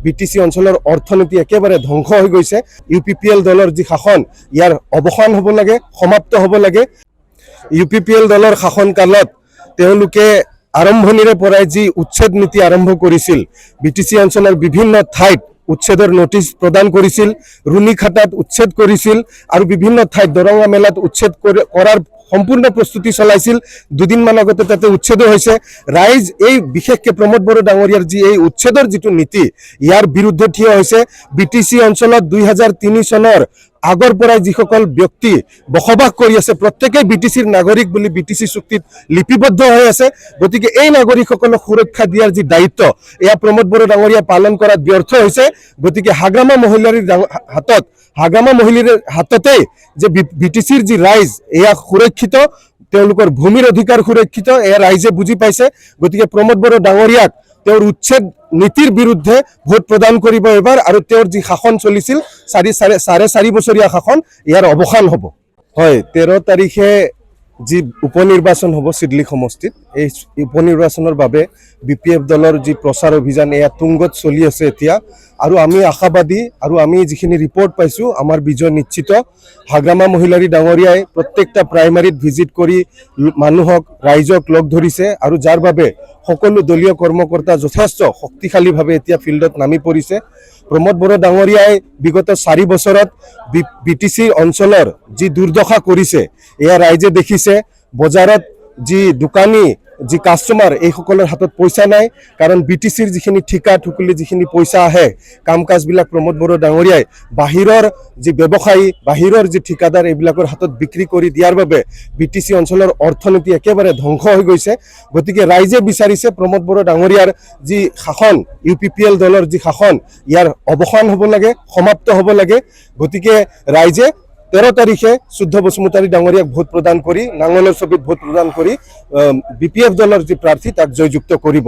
BTC অঞ্চলের অর্থনীতি একেবারে ধ্বংস হয়ে গৈছে। ইউপিপিএল দলের যে শাসন ইয়ার অবসান হব লাগে, সমাপ্ত হব লাগে। ইউপিপিএল দলের শাসনকালত তেওঁলোকে আৰম্ভণিৰে পৰাই যি উচ্ছেদ নীতি আৰম্ভ কৰিছিল, বিটিসি অঞ্চলৰ বিভিন্ন ঠাইত উচ্ছেদৰ নোটিছ প্ৰদান কৰিছিল, ৰুণীখাটাত উচ্ছেদ কৰিছিল আৰু বিভিন্ন ঠাইত দৰঙা মেলাত উচ্ছেদ কৰাৰ সম্পূৰ্ণ প্ৰস্তুতি চলাইছিল। দুদিনমান আগতে তাতে উচ্ছেদো হৈছে। ৰাইজ এই বিশেষকৈ প্ৰমোদ বড়ো ডাঙৰীয়াৰ যি এই উচ্ছেদৰ যিটো নীতি, ইয়াৰ বিৰুদ্ধে থিয় হৈছে। বিটিসি অঞ্চলত 2003 চনৰ আগৰ পৰাই যিসকল ব্যক্তি বসবাস কৰি আছে, প্ৰত্যেকেই বিটিসিৰ নাগৰিক বুলি বিটিসি চুক্তিত লিপিবদ্ধ হৈ আছে। গতিকে এই নাগৰিকসকলক সুৰক্ষা দিয়াৰ যি দায়িত্ব, এয়া প্ৰমোদ বড়ো ডাঙৰীয়াই পালন কৰাত ব্যৰ্থ হৈছে। গতিকে হাগ্ৰামা মহিলাৰ হাততেই যে বিটিসিৰ যি ৰাইজ, এয়া সুৰক্ষিত, তেওঁলোকৰ ভূমিৰ অধিকাৰ সুৰক্ষিত, এয়া ৰাইজে বুজি পাইছে। গতিকে প্ৰমোদ বড়ো ডাঙৰীয়াক তেওঁৰ উচ্ছেদ নীতিৰ বিৰুদ্ধে ভোট প্ৰদান কৰিব এবাৰ, আৰু তেওঁৰ যি শাসন চলিছিল চাৰে চাৰি বছৰীয়া শাসন, ইয়াৰ অৱসান হ'ব। হয়, 13 তাৰিখে যি উপনিৰ্বাচন হ'ব চিডলি সমষ্টিত, এই উপনিৰ্বাচনৰ বাবে বিপিএফ দলৰ যি প্ৰচাৰ অভিযান এয়া তুংগত চলি আছে এতিয়া। আৰু আমি আশাবাদী, আৰু আমি যিখিনি ৰিপৰ্ট পাইছোঁ আমাৰ বিজয় নিশ্চিত। হাগ্ৰামা মহিলাৰী ডাঙৰীয়াই প্ৰত্যেকটা প্ৰাইমাৰীত ভিজিট কৰি মানুহক, ৰাইজক লগ ধৰিছে, আৰু যাৰ বাবে সকলো দলীয় কৰ্মকৰ্তা যথেষ্ট শক্তিশালীভাৱে এতিয়া ফিল্ডত নামি পৰিছে। প্ৰমোদ বড়ো ডাঙৰীয়াই বিগত 4 বছৰত বিটিসি অঞ্চলৰ যি দুৰ্দশা কৰিছে, এয়া ৰাইজে দেখিছে। বজাৰত যি দোকানী, যি কাষ্টমাৰ, এইসকলৰ হাতত পইচা নাই, কাৰণ বিটিসিৰ যিখিনি ঠিকা ঠুকুলি যিখিনি পইচা আহে, কাম কাজবিলাক প্ৰমোদ বড়ো ডাঙৰীয়াই বাহিৰৰ যি ব্যৱসায়ী, বাহিৰৰ যি ঠিকাদাৰ, এইবিলাকৰ হাতত বিক্ৰী কৰি দিয়াৰ বাবে বিটিসি অঞ্চলৰ অৰ্থনীতি একেবাৰে ধ্বংস হৈ গৈছে। গতিকে ৰাইজে বিচাৰিছে প্ৰমোদ বড়ো ডাঙৰীয়াৰ যি শাসন, ইউপিপিএল দলৰ যি শাসন, ইয়াৰ অৱসান হ'ব লাগে, সমাপ্ত হ'ব লাগে। গতিকে ৰাইজে 13 তাৰিখে শুদ্ধ বসুমতাৰী ডাঙৰীয়াক ভোট প্ৰদান কৰি, নাঙলৰ ছবিত ভোট প্ৰদান কৰি বিপিএফ দলৰ যি প্ৰাৰ্থী তাক জয়যুক্ত কৰিব।